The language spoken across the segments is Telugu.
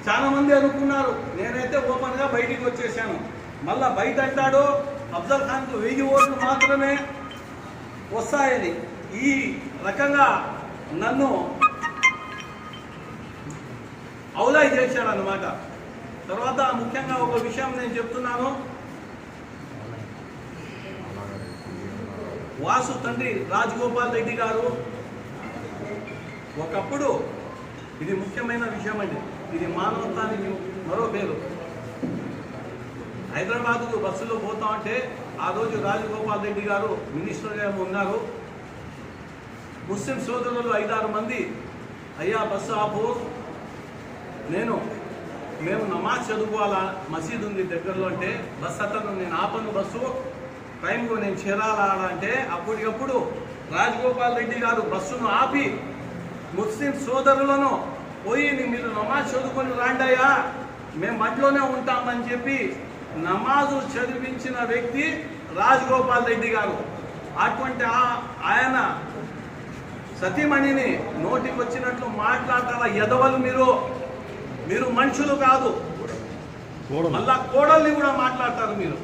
చాలా మంది అనుకున్నారు. నేనైతే ఓపెన్గా బయటికి వచ్చేసాను. మళ్ళా బయట అంటాడు అఫ్జల్ ఖాన్కు 1000 ఓట్లు మాత్రమే వస్తాయని. ఈ రకంగా నన్ను అవులాయి చేశాడు అన్నమాట. తర్వాత ముఖ్యంగా ఒక విషయం నేను చెప్తున్నాను. వాసు తండ్రి రాజగోపాల్ రెడ్డి గారు ఒకప్పుడు, ఇది ముఖ్యమైన విషయం అండి, ఇది మానవత్వానికి మరో పేరు. హైదరాబాద్కు బస్సులో పోతామంటే ఆ రోజు రాజగోపాల్ రెడ్డి గారు మినిస్టర్గా ఉన్నారు. ముస్లిం సోదరులు 5-6 మంది, అయ్యా బస్సు ఆపు, మేము నమాజ్ చదువుకోవాలా, మసీద్ ఉంది దగ్గరలో అంటే బస్సు అతను నేను ఆపను, బస్సు టైంకు నేను చేరాలా అంటే అప్పటికప్పుడు రాజగోపాల్ రెడ్డి గారు బస్సును ఆపి ముస్లిం సోదరులను పోయి మీరు నమాజ్ చదువుకొని రాండయ్యా, మేము మట్లోనే ఉంటామని చెప్పి నమాజు చదివించిన వ్యక్తి రాజగోపాల్ రెడ్డి గారు. అటువంటి ఆయన సతీమణిని నోటికి వచ్చినట్లు మాట్లాడతారా ఎదవలు మీరు మనుషులు కాదు. మళ్ళా కోడల్ని కూడా మాట్లాడతారు మీరు.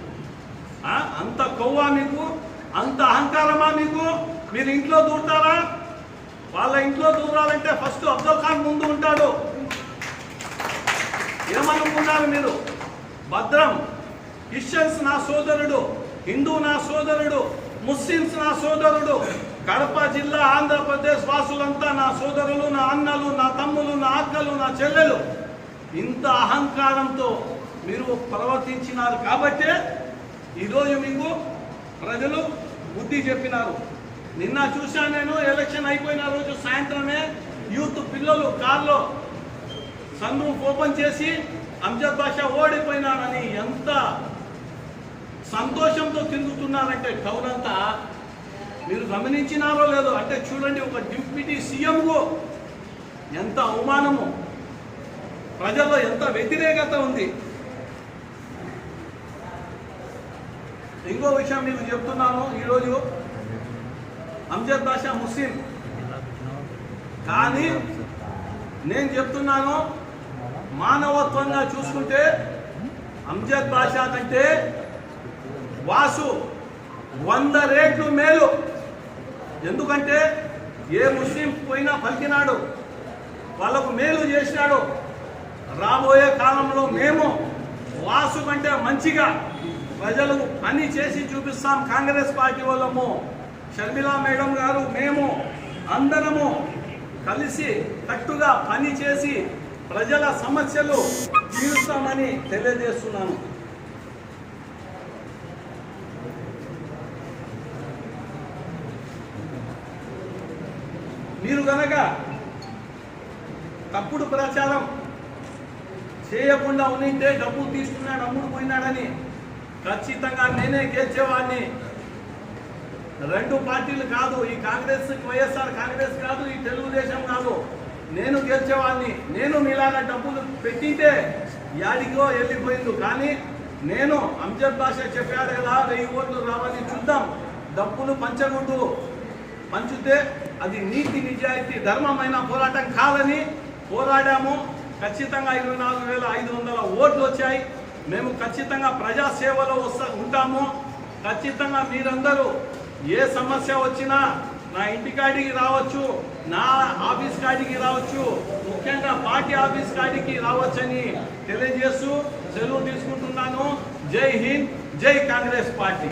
అంత కొవ్వా మీకు, అంత అహంకారమా మీకు? మీరు ఇంట్లో దూరుతారా? వాళ్ళ ఇంట్లో దూరాలంటే ఫస్ట్ అఫ్జల్ ఖాన్ ముందు ఉంటాడు. ఏమనుకున్నారు మీరు? భద్రం, క్రిస్టియన్స్ నా సోదరుడు, హిందూ నా సోదరుడు, ముస్లిమ్స్ నా సోదరుడు, కడప జిల్లా ఆంధ్రప్రదేశ్ వాసులంతా నా సోదరులు, నా అన్నలు, నా తమ్ములు, నా అక్కలు, నా చెల్లెలు. ఇంత అహంకారంతో మీరు ప్రవర్తించినారు కాబట్టే ఈరోజు మీకు ప్రజలు బుద్ధి చెప్పినారు. నిన్న చూశాను నేను, ఎలక్షన్ అయిపోయిన రోజు సాయంత్రమే యూత్ పిల్లలు కార్లో సన్ రూఫ్ ఓపెన్ చేసి అంజద్ బాషా ఓడిపోయినాడని ఎంత సంతోషంతో తిరుగుతున్నారంటే టౌన్ అంతా. మీరు గమనించినారో లేదో అంటే చూడండి, ఒక డిప్యూటీ సీఎంకు ఎంత అవమానము, ప్రజల్లో ఎంత వ్యతిరేకత ఉంది. ఇంకో విషయం మీకు చెప్తున్నాను. ఈరోజు అంజద్ బాషా ముస్లిం, కానీ నేను చెప్తున్నాను మానవత్వంగా చూసుకుంటే అంజద్ బాషా కంటే వాసు 100 రెట్లు మేలు. ఎందుకంటే ఏ ముస్లిం పోయినా పలికినాడు, వాళ్ళకు మేలు చేసినాడు. రాబోయే కాలంలో మేము వాసు కంటే మంచిగా ప్రజలకు పని చేసి చూపిస్తాం. కాంగ్రెస్ పార్టీ వాళ్ళము, షర్మిలా మేడం గారు, మేము అందరము కలిసి కట్టుగా పని చేసి ప్రజల సమస్యలు తీరుస్తామని తెలియజేస్తున్నాను. మీరు కనుక తప్పుడు ప్రచారం చేయకుండా ఉంటే డబ్బులు తీసుకున్నాడు, అమ్ముడు పోయినాడని ఖచ్చితంగా నేనే గెలిచేవాడిని. 2 పార్టీలు కాదు, ఈ కాంగ్రెస్ వైఎస్ఆర్ కాంగ్రెస్ కాదు, ఈ తెలుగుదేశం కాదు, నేను గెలిచేవాడిని. నేను మీలాగా డబ్బులు పెట్టింటే యాడికో వెళ్ళిపోయింది. కానీ నేను అంజద్ బాషా చెప్పాడు కదా 1000 ఓట్లు రావాలి, చూద్దాం, డబ్బులు పంచకూడదు, పంచితే అది నీతి నిజాయితీ ధర్మమైన పోరాటం కాదని పోరాడాము. ఖచ్చితంగా 24,500 ఓట్లు వచ్చాయి. మేము ఖచ్చితంగా ప్రజాసేవలో ఉంటాము. ఖచ్చితంగా మీరందరూ ఏ సమస్య వచ్చినా నా ఇంటికాడికి రావచ్చు, నా ఆఫీస్ కాడికి రావచ్చు, ముఖ్యంగా పార్టీ ఆఫీస్ కాడికి రావచ్చని తెలియజేస్తూ సెలవు తీసుకుంటున్నాను. జై హింద్, జై కాంగ్రెస్ పార్టీ.